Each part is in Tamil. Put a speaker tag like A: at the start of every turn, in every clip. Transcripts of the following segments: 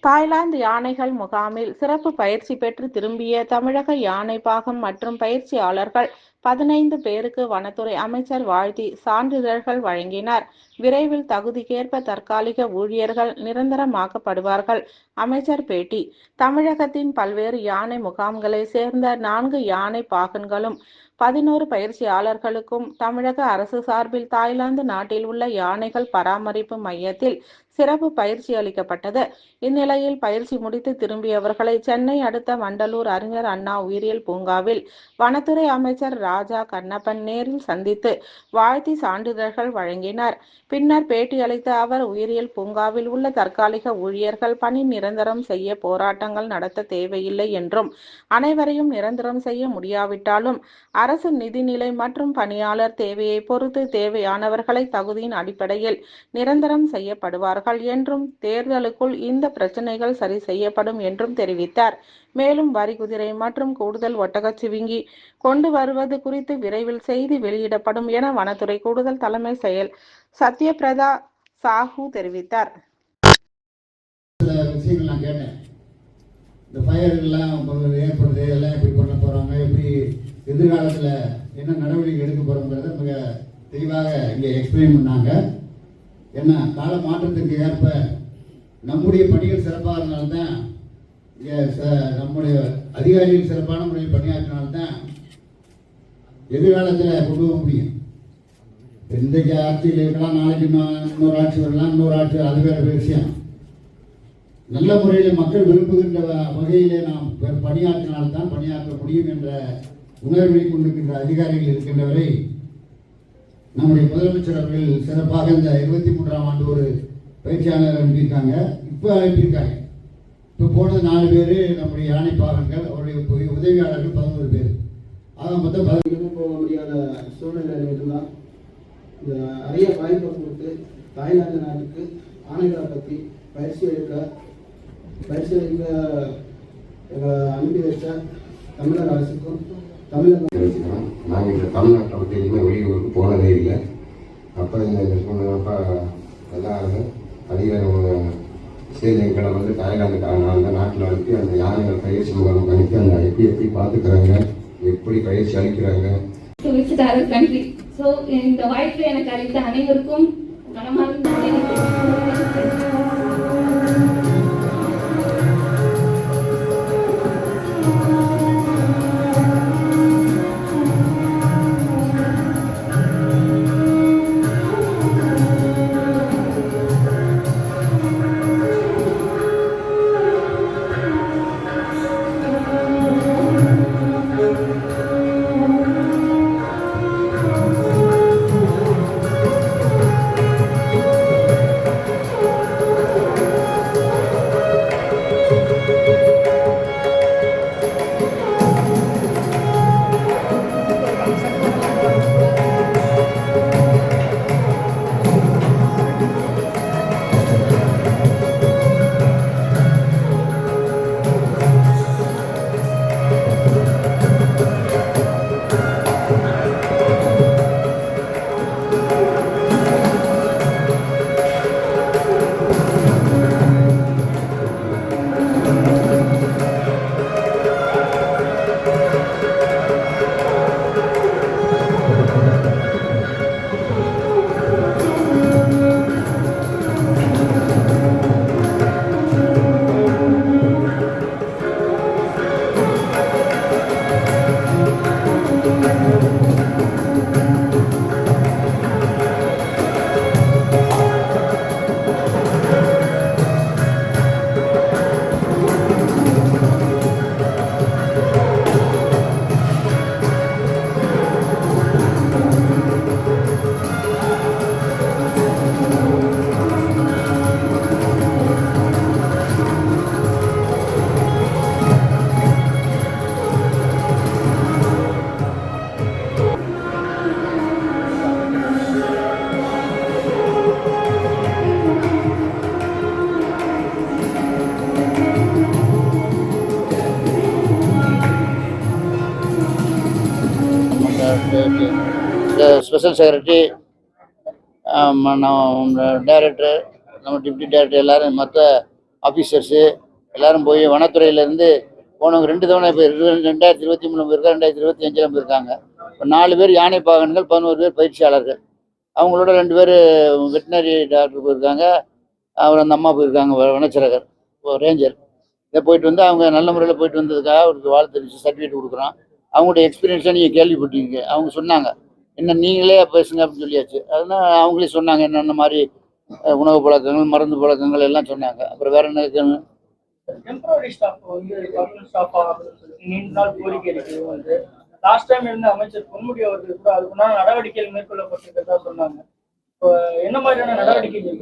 A: தாய்லாந்து யானைகள் முகாமில் சிறப்பு பயிற்சி பெற்று திரும்பிய தமிழக யானை பாகம் மற்றும் பயிற்சியாளர்கள் 15 பேருக்கு வனத்துறை அமைச்சர் வாழ்த்தி சான்றிதழ்கள் வழங்கினார். விரைவில் தகுதிக்கேற்ப தற்காலிக ஊழியர்கள் நிரந்தரமாக்கப்படுவார்கள். அமைச்சர் பேட்டி: தமிழகத்தின் பல்வேறு யானை முகாம்களை சேர்ந்த 4 யானை பாகன்களும் 11 பயிற்சியாளர்களுக்கும் தமிழக அரசு சார்பில் தாய்லாந்து நாட்டில் உள்ள யானைகள் பராமரிப்பு மையத்தில் சிறப்பு பயிற்சி அளிக்கப்பட்டது. இந்நிலையில் பயிற்சி முடித்து திரும்பியவர்களை சென்னை அடுத்த வண்டலூர் அறிஞர் அண்ணா உயிரியல் பூங்காவில் வனத்துறை அமைச்சர் ராஜா கண்ணப்பன் நேரில் சந்தித்து வாழ்த்தி சான்றிதழ்கள் வழங்கினார். பின்னர் பேட்டியளித்த அவர், உயிரியல் பூங்காவில் உள்ள தற்காலிக ஊழியர்கள் பணி நிரந்தரம் செய்ய போராட்டங்கள் நடத்த தேவையில்லை என்றும், அனைவரையும் நிரந்தரம் செய்ய முடியாவிட்டாலும் அரசு நிதிநிலை மற்றும் பணியாளர் தேவையை பொறுத்து தேவையானவர்களை தகுதியின் அடிப்படையில் நிரந்தரம் செய்யப்படுவார்கள் என்றும், தேர்தலுக்குள் இந்த பிரச்சனைகள் சரி செய்யப்படும் என்றும் தெரிவித்தார். மேலும் வரிகுதிரை மற்றும் கூடுதல் ஒட்டகச்சிவிங்கி கொண்டு வருவது குறித்து விரைவில் செய்தி வெளியிடப்படும் என வனத்துறை கூடுதல் தலைமை செயல் சத்யபிரதா சாஹூ தெரிவித்தார்.
B: ஏற்படுது எல்லாம் எப்படி பண்ண போறாங்க, எப்படி எதிர்காலத்தில் என்ன நடவடிக்கை எடுக்க போறோங்கிறத மிக தெளிவாக இங்கே எக்ஸ்பிளைன் பண்ணாங்க. என்ன கால மாற்றத்திற்கு ஏற்ப நம்முடைய பணிகள் சிறப்பாக இருந்தால்தான், நம்முடைய அதிகாரிகள் சிறப்பான முறையில் பணியாற்றினால்தான் எதிர்காலத்தில் கொண்டு போக முடியும். இன்றைக்கு ஆட்சியில் இருக்கலாம், நாளைக்கு இன்னொரு ஆட்சி வரலாம், இன்னொரு ஆட்சி, அது வேற விஷயம். நல்ல முறையில் மக்கள் விரும்புகின்ற வகையிலே நாம் பணியாற்றினால்தான் பணியாற்ற முடியும் என்ற உணர்வை கொண்டிருக்கின்ற அதிகாரிகள் இருக்கின்றவரை நம்முடைய முதலமைச்சர் அவர்கள் சிறப்பாக இந்த 23ஆம் ஆண்டு ஒரு பயிற்சியாளர் அனுப்பியிருக்காங்க. இப்போ அனுப்பியிருக்காங்க. இப்போ போனது 4 பேர் நம்முடைய யானை பாகங்கள், அவருடைய உதவியாளர்கள் 11 பேர். ஆக மொத்தம் 15
C: போக முடியாத சூழ்நிலை மட்டும்தான் இந்த அரிய வாய்ப்பை கொடுத்து தாய்லாந்து நாட்டுக்கு ஆணைகளை பற்றி பயிற்சி அளிக்க அனுப்பி வச்ச தமிழக அரசுக்கும்
D: நாங்கள் இந்த தமிழ்நாட்டை பற்றி எதுவுமே வெளியூருக்கு போனதே இல்லை. அப்போ இந்த சூழ்நிலைப்போ எல்லாரும் அதிகாரம் சேர்ந்தங்களை வந்து தாய்லாந்துக்காரங்க அந்த நாட்டில் அனுப்பி அந்த யானைகள் பயிற்சி முகாம் அனுப்பி அந்த எப்படி பார்த்துக்கிறாங்க, எப்படி பயிற்சி அளிக்கிறாங்க.
E: இந்த வாய்ப்பை எனக்கு அளித்த அனைவருக்கும் மனமார்ந்த
B: ஸ்பெஷல் செக்ரட்டரி, டைரக்டர், நம்ம டிப்டி டைரக்டர் எல்லாரும் மற்ற ஆஃபீஸர்ஸு எல்லாரும் போய் வனத்துறையிலேருந்து போனவங்க 2 தவணை இப்போ 2023 போயிருக்காங்க, 2025 போயிருக்காங்க. இப்போ 4 பேர் யானை பாகன்கள், 11 பேர் பயிற்சியாளர்கள். அவங்களோட 2 பேர் வெட்டினரி டாக்டர் போயிருக்காங்க. அவர் அந்த அம்மா போயிருக்காங்க, வனச்சரகர் ரேஞ்சர். இதை போயிட்டு வந்து அவங்க நல்ல முறையில் போயிட்டு வந்ததுக்காக அவருக்கு வாழ்த்து தெரிவித்து சர்டிஃபிகேட் கொடுக்குறோம். அவங்களுடைய எக்ஸ்பீரியன்ஸை நீங்கள் கேள்விப்பட்டீங்க. அவங்க சொன்னாங்க, என்ன நீங்களே பேசுங்க அப்படின்னு சொல்லியாச்சு. அதனால் அவங்களே சொன்னாங்க என்னென்ன மாதிரி உணவு பழக்கங்கள், மருந்து பழக்கங்கள் எல்லாம் சொன்னாங்க. அப்புறம் வேற என்ன இருக்குன்னு
F: டெம்பரரி ஸ்டாஃப் வந்து பர்மனன்ட் ஸ்டாஃப் ஆகணும்னு சொல்லி நீண்ட நாள் கோரிக்கை இருக்கு வந்து லாஸ்ட் டைம் இருந்த அமைச்சர் பொன்முடி அவர்கள் கூட அதுக்குண்டான நடவடிக்கைகள் மேற்கொள்ளப்பட்டிருக்கிறதா சொன்னாங்க. இப்போ என்ன மாதிரியான நடவடிக்கைகள்?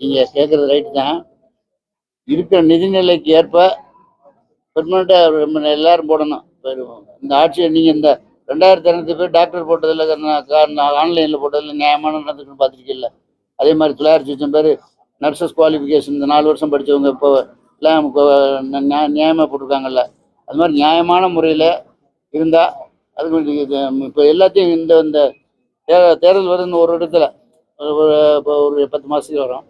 B: நீங்கள் கேட்குறது ரைட்டு தான். இருக்கிற நிதிநிலைக்கு ஏற்ப பெர்மனெண்ட்டாக எல்லாரும் போடணும். இந்த ஆட்சியை நீங்கள் இந்த 2200 பேர் டாக்டர் போட்டதில் ஆன்லைனில் போட்டதில் நியாயமான நடந்துக்குன்னு பார்த்துருக்கீங்கள. அதே மாதிரி 900 பேர் நர்சஸ் குவாலிஃபிகேஷன் இந்த 4 வருஷம் படித்தவங்க இப்போ எல்லாம் நியாயமாக போட்டிருக்காங்கல்ல. அது மாதிரி நியாயமான முறையில் இருந்தால் அதுக்கு இப்போ எல்லாத்தையும் இந்த தேர்தல் வருதுன்னு ஒரு இடத்துல இப்போ ஒரு 10 மாதத்துக்கு வரும்.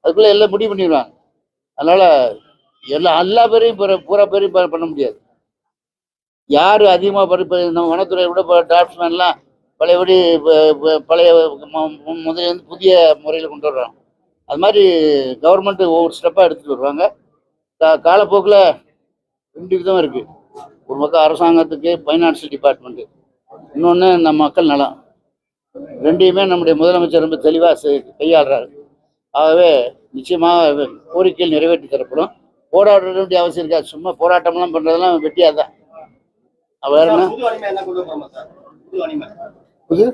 B: அதுக்குள்ளே எல்லாம் முடிவு பண்ணிடுவாங்க. அதனால் எல்லா பேரையும் பூரா பேரையும் பண்ண முடியாது. யார் அதிகமாக படிப்பு நம்ம வனத்துறை விட இப்போ டிராஃப்ட்ஸ்மேன்லாம் பழையபடி பழைய முதலேருந்து புதிய முறையில் கொண்டு வர்றோம். அது மாதிரி கவர்மெண்ட்டு ஒவ்வொரு ஸ்டெப்பாக எடுத்துகிட்டு வருவாங்க. காலப்போக்கில் 2 விதம் இருக்குது. ஒரு பக்கம் அரசாங்கத்துக்கு ஃபைனான்சியல் டிபார்ட்மெண்ட்டு, இன்னொன்று நம்ம மக்கள் நலம். 2யுமே நம்முடைய முதலமைச்சர் ரொம்ப தெளிவாக கையாளுறாரு. ஆகவே நிச்சயமாக கோரிக்கைகள் நிறைவேற்றி தரப்படும். போராட வேண்டிய அவசியம் இருக்காது. சும்மா போராட்டம்லாம் பண்ணுறதெல்லாம் வெட்டியாக தான். வேற என்ன
F: புது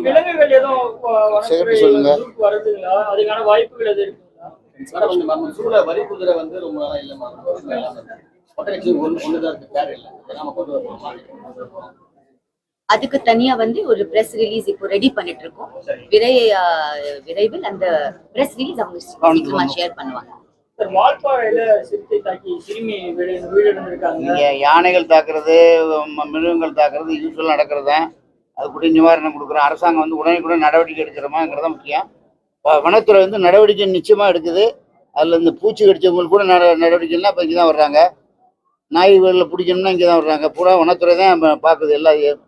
F: விலங்குகள் எதுவும்
B: சொல்லுங்க.
F: வருதுங்களா? அதுக்கான வாய்ப்புகள் எது இருக்குங்களா?
G: அதுக்கு தனியா வந்து ஒரு பிரஸ் ரிலீஸ் இப்போ ரெடி பண்ணிட்டு இருக்கோம். விரைவில் அந்த பிரஸ் ரிலீஸ் அவங்க சீக்கிரமா ஷேர் பண்ணுவாங்க.
F: வால்பாறையில சிறுத்தை தாக்கி சிறுமி வீடிருந்திருக்காங்க.
B: யானைகள் தாக்குறது, மிருகங்கள் தாக்குறது யூஸ்வலாக நடக்கிறது தான். அதுக்குரிய நிவாரணம் கொடுக்குறோம். அரசாங்கம் வந்து உடனுக்குடன் நடவடிக்கை எடுக்கிறோமாங்கிறத முக்கியம். வனத்துறை வந்து நடவடிக்கை நிச்சயமாக எடுக்குது. அதில் இந்த பூச்சி கடிச்சவங்களுக்கு கூட நடவடிக்கைலாம் இப்போ இங்கே தான் வர்றாங்க. நாய்களில் பிடிக்கணும்னா இங்கே தான் வர்றாங்க. பூரா வனத்துறை தான் பார்க்குது. எல்லாம்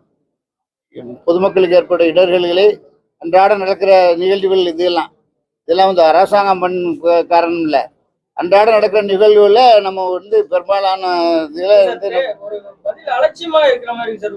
B: பொதுமக்களுக்கு ஏற்பட்ட இடர்களை அன்றாட நடக்கிற நிகழ்வுகள் இதெல்லாம் வந்து அரசாங்கம் காரணம் இல்லை. அன்றாட நடக்கிற நிகழ்வுல நம்ம வந்து பெரும்பாலான இதில் வந்து
F: ஒரு பதில் அலட்சியமா இருக்கிற மாதிரி சார்.